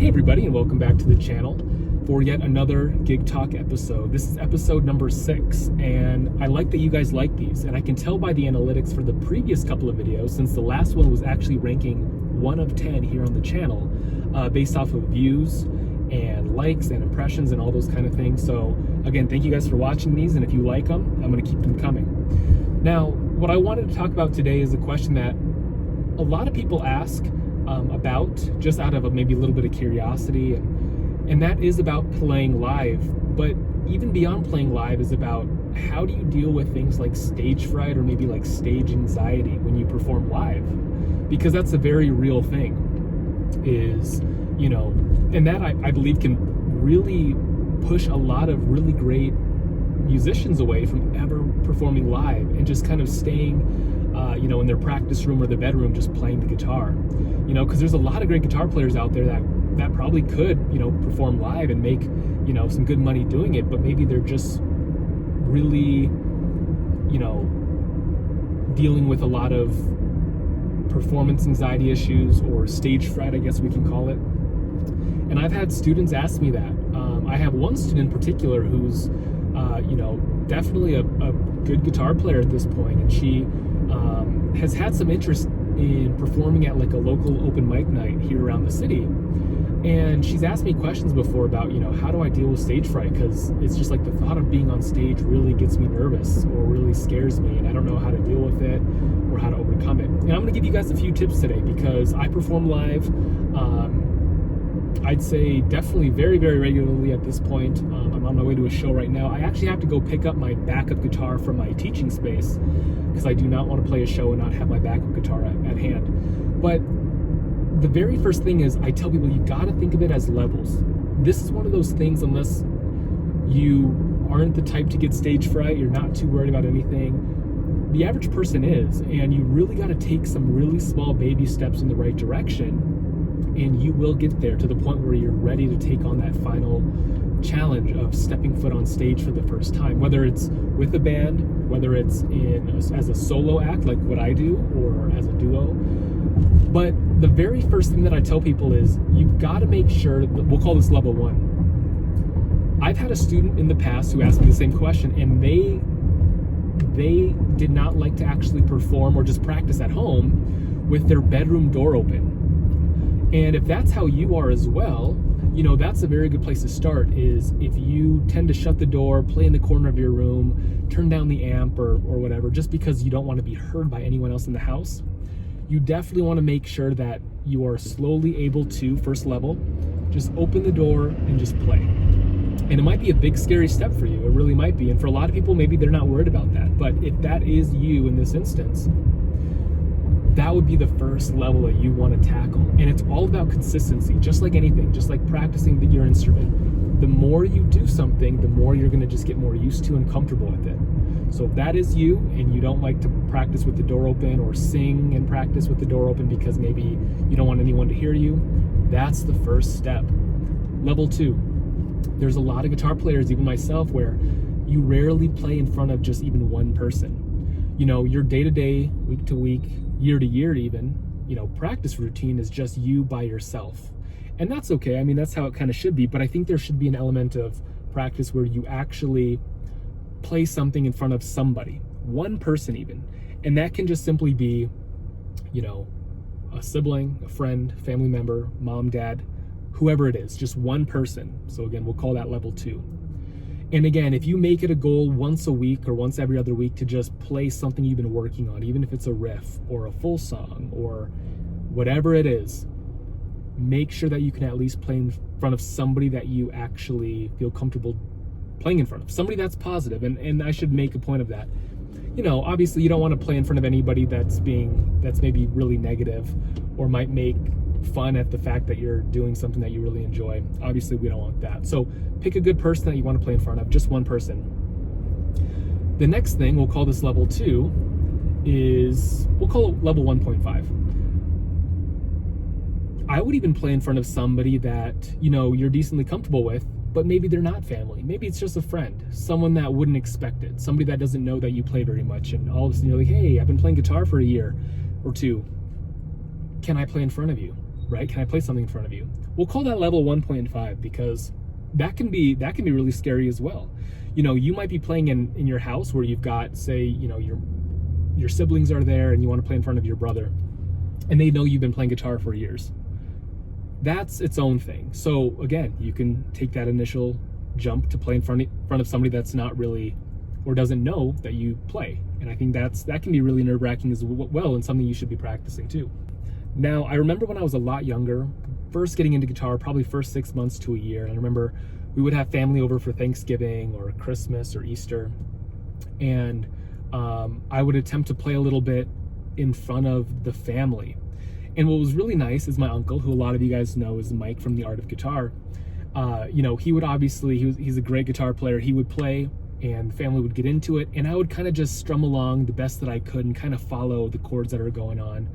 Hey everybody, and welcome back to the channel for yet another Gig Talk episode. This is episode number 6, and I like that you guys like these, and I can tell by the analytics for the previous couple of videos, since the last one was actually ranking 1 of 10 here on the channel, based off of views and likes and impressions and all those kind of things. So again, thank you guys for watching these, and if you like them, I'm going to keep them coming. Now, what I wanted to talk about today is a question that a lot of people ask about, just out of maybe a little bit of curiosity, and that is about playing live. But even beyond playing live is about how do you deal with things like stage fright or maybe like stage anxiety when you perform live, because that's a very real thing, is, you know, and that I believe can really push a lot of really great musicians away from ever performing live and just kind of staying in their practice room or their bedroom just playing the guitar, because there's a lot of great guitar players out there that probably could, perform live and make, some good money doing it, but maybe they're just really, dealing with a lot of performance anxiety issues or stage fright, I guess we can call it. And I've had students ask me that. I have one student in particular who's, definitely a good guitar player at this point, and she has had some interest in performing at like a local open mic night here around the city. And she's asked me questions before about, how do I deal with stage fright? Because it's just like the thought of being on stage really gets me nervous or really scares me, and I don't know how to deal with it or how to overcome it. And I'm going to give you guys a few tips today, because I perform live, I'd say definitely very, very regularly at this point. I'm on my way to a show right now. I actually have to go pick up my backup guitar from my teaching space, because I do not want to play a show and not have my backup guitar at hand. But the very first thing is, I tell people, you got to think of it as levels. This is one of those things, unless you aren't the type to get stage fright, you're not too worried about anything, the average person is, and you really got to take some really small baby steps in the right direction, and you will get there to the point where you're ready to take on that final challenge of stepping foot on stage for the first time, whether it's with a band, whether it's as a solo act like what I do, or as a duo. But the very first thing that I tell people is, you've got to make sure that, we'll call this level 1. I've had a student in the past who asked me the same question, and they did not like to actually perform or just practice at home with their bedroom door open. And if that's how you are as well, that's a very good place to start, is if you tend to shut the door, play in the corner of your room, turn down the amp or whatever, just because you don't want to be heard by anyone else in the house. You definitely want to make sure that you are slowly able to, first level, just open the door and just play. And it might be a big scary step for you, it really might be. And for a lot of people, maybe they're not worried about that. But if that is you in this instance, that would be the first level that you want to tackle. And it's all about consistency, just like anything, just like practicing your instrument. The more you do something, the more you're going to just get more used to and comfortable with it. So if that is you, and you don't like to practice with the door open, or sing and practice with the door open because maybe you don't want anyone to hear you, that's the first step. Level 2, there's a lot of guitar players, even myself, where you rarely play in front of just even one person. Your day-to-day, week-to-week, year-to-year even, practice routine is just you by yourself. And that's okay. I mean, that's how it kind of should be. But I think there should be an element of practice where you actually play something in front of somebody, one person even. And that can just simply be, a sibling, a friend, family member, mom, dad, whoever it is, just one person. So again, we'll call that level 2. And again, if you make it a goal once a week or once every other week to just play something you've been working on, even if it's a riff or a full song or whatever it is, make sure that you can at least play in front of somebody that you actually feel comfortable playing in front of. Somebody that's positive, and I should make a point of that. Obviously you don't want to play in front of anybody that's maybe really negative or might make fun at the fact that you're doing something that you really enjoy. Obviously we don't want that. So pick a good person that you want to play in front of, just one person. The next thing, we'll call this level 2, is, we'll call it level 1.5. I would even play in front of somebody that, you're decently comfortable with, but maybe they're not family. Maybe it's just a friend, someone that wouldn't expect it, somebody that doesn't know that you play very much, and all of a sudden you're like, hey, I've been playing guitar for a year or two. Can I play in front of you? right? Can I play something in front of you? We'll call that level 1.5 because that can be really scary as well. You know, you might be playing in your house where you've got, say, you know, your siblings are there and you want to play in front of your brother, and they know you've been playing guitar for years. That's its own thing. So again, you can take that initial jump to play in front of somebody that's not really, or doesn't know that you play. And I think that can be really nerve-wracking as well, and something you should be practicing too. Now, I remember when I was a lot younger, first getting into guitar, probably first 6 months to a year, and I remember we would have family over for Thanksgiving or Christmas or Easter, and I would attempt to play a little bit in front of the family. And what was really nice is my uncle, who a lot of you guys know is Mike from The Art of Guitar. You know, he would obviously, he's a great guitar player. He would play and the family would get into it, and I would kind of just strum along the best that I could and kind of follow the chords that are going on.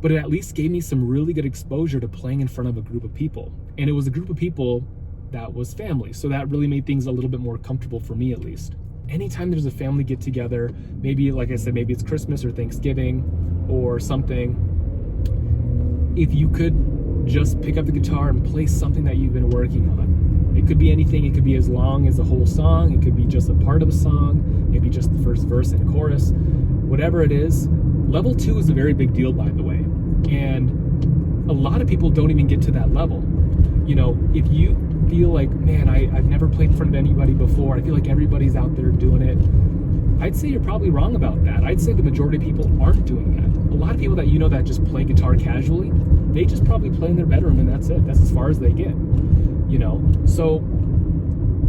But it at least gave me some really good exposure to playing in front of a group of people. And it was a group of people that was family. So that really made things a little bit more comfortable for me, at least. Anytime there's a family get together, maybe, like I said, maybe it's Christmas or Thanksgiving or something, if you could just pick up the guitar and play something that you've been working on. It could be anything. It could be as long as a whole song. It could be just a part of a song, maybe just the first verse and chorus, whatever it is. Level 2 is a very big deal, by the way. And a lot of people don't even get to that level. You know, if you feel like, man, I've never played in front of anybody before, I feel like everybody's out there doing it, I'd say you're probably wrong about that. I'd say the majority of people aren't doing that. A lot of people that you know that just play guitar casually, they just probably play in their bedroom and that's it. That's as far as they get, you know? So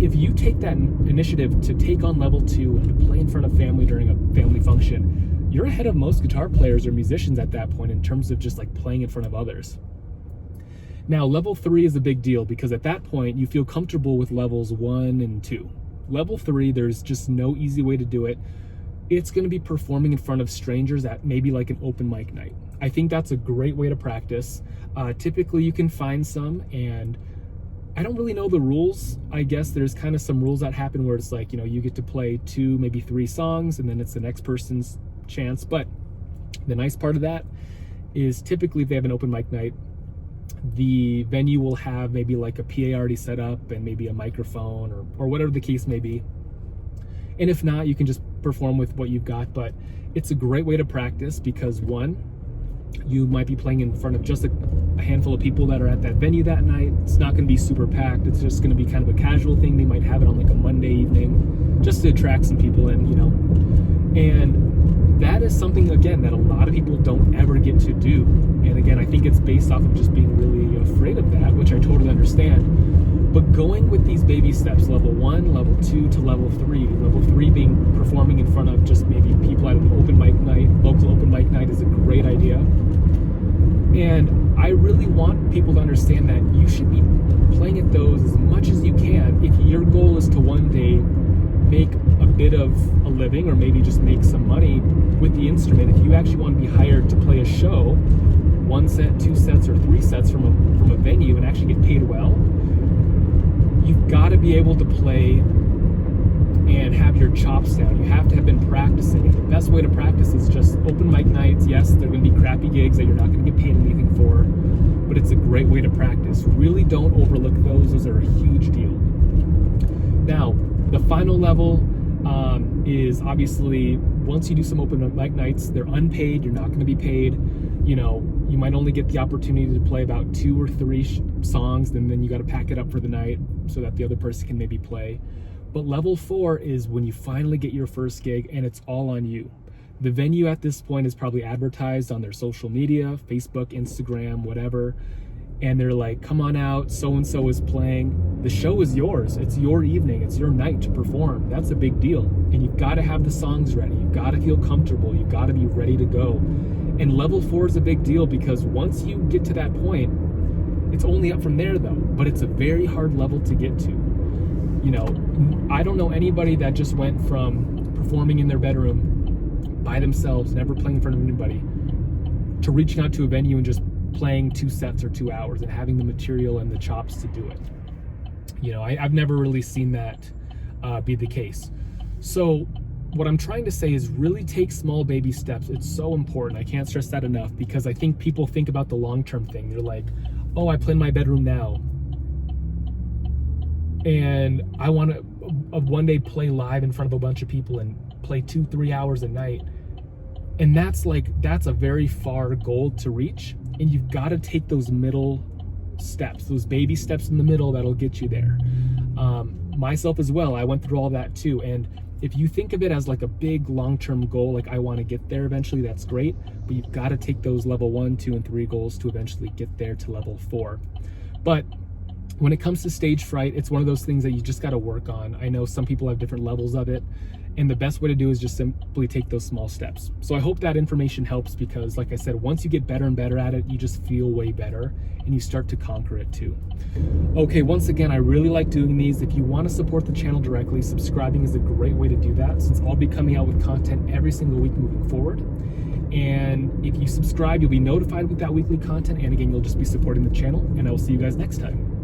if you take that initiative to take on level 2 and to play in front of family during a family function, you're ahead of most guitar players or musicians at that point in terms of just like playing in front of others. Now, level 3 is a big deal because at that point you feel comfortable with levels 1 and 2. Level 3, there's just no easy way to do it. It's going to be performing in front of strangers at maybe like an open mic night. I think that's a great way to practice. Typically you can find some, and I don't really know the rules. I guess there's kind of some rules that happen where it's like, you know, you get to play 2, maybe 3 songs, and then it's the next person's chance. But the nice part of that is typically if they have an open mic night, the venue will have maybe like a PA already set up and maybe a microphone or whatever the case may be. And if not, you can just perform with what you've got. But it's a great way to practice because, one, you might be playing in front of just a handful of people that are at that venue that night. It's not going to be super packed. It's just going to be kind of a casual thing. They might have it on like a Monday evening just to attract some people in, you know. And that is something, again, that a lot of people don't ever get to do. And again, I think it's based off of just being really afraid of that, which I totally understand. But going with these baby steps, level 1, level 2 to level 3, level 3 being performing in front of just maybe people at an open mic night, local open mic night, is a great idea. And I really want people to understand that you should be playing at those as much as you can if your goal is to one day make a bit of a living or maybe just make some money with the instrument. If you actually want to be hired to play a show, 1 set, 2 sets, or 3 sets from a venue and actually get paid well, you've got to be able to play and have your chops down. You have to have been practicing. And the best way to practice is just open mic nights. Yes, they're going to be crappy gigs that you're not going to get paid anything for, but it's a great way to practice. Really don't overlook those. Those are a huge deal. Now, the final level is obviously once you do some open mic nights, they're unpaid. You're not going to be paid. You know, you might only get the opportunity to play about 2 or 3 songs, and then you got to pack it up for the night so that the other person can maybe play. But level 4 is when you finally get your first gig and it's all on you. The venue at this point is probably advertised on their social media, Facebook, Instagram, whatever. And they're like, come on out, so-and-so is playing. The show is yours. It's your evening. It's your night to perform. That's a big deal. And you've got to have the songs ready. You've got to feel comfortable. You've got to be ready to go. And level 4 is a big deal because once you get to that point, it's only up from there though. But it's a very hard level to get to. You know, I don't know anybody that just went from performing in their bedroom by themselves, never playing in front of anybody, to reaching out to a venue and just playing 2 sets or 2 hours and having the material and the chops to do it. You know, I've never really seen that be the case. So what I'm trying to say is really take small baby steps. It's so important. I can't stress that enough because I think people think about the long-term thing. They're like, oh, I play in my bedroom now, and I want to one day play live in front of a bunch of people and play 2-3 hours a night. And that's a very far goal to reach, and you've got to take those middle steps, those baby steps in the middle that'll get you there. Myself as well, I went through all that too. And if you think of it as like a big long-term goal, like I want to get there eventually, that's great, but you've got to take those level 1, 2, and 3 goals to eventually get there to level 4. But when it comes to stage fright, it's one of those things that you just got to work on. I know some people have different levels of it, and the best way to do is just simply take those small steps. So I hope that information helps, because like I said, once you get better and better at it, you just feel way better and you start to conquer it too. Okay, once again, I really like doing these. If you want to support the channel directly, subscribing is a great way to do that, since I'll be coming out with content every single week moving forward. And if you subscribe, you'll be notified with that weekly content, and again, you'll just be supporting the channel, and I will see you guys next time.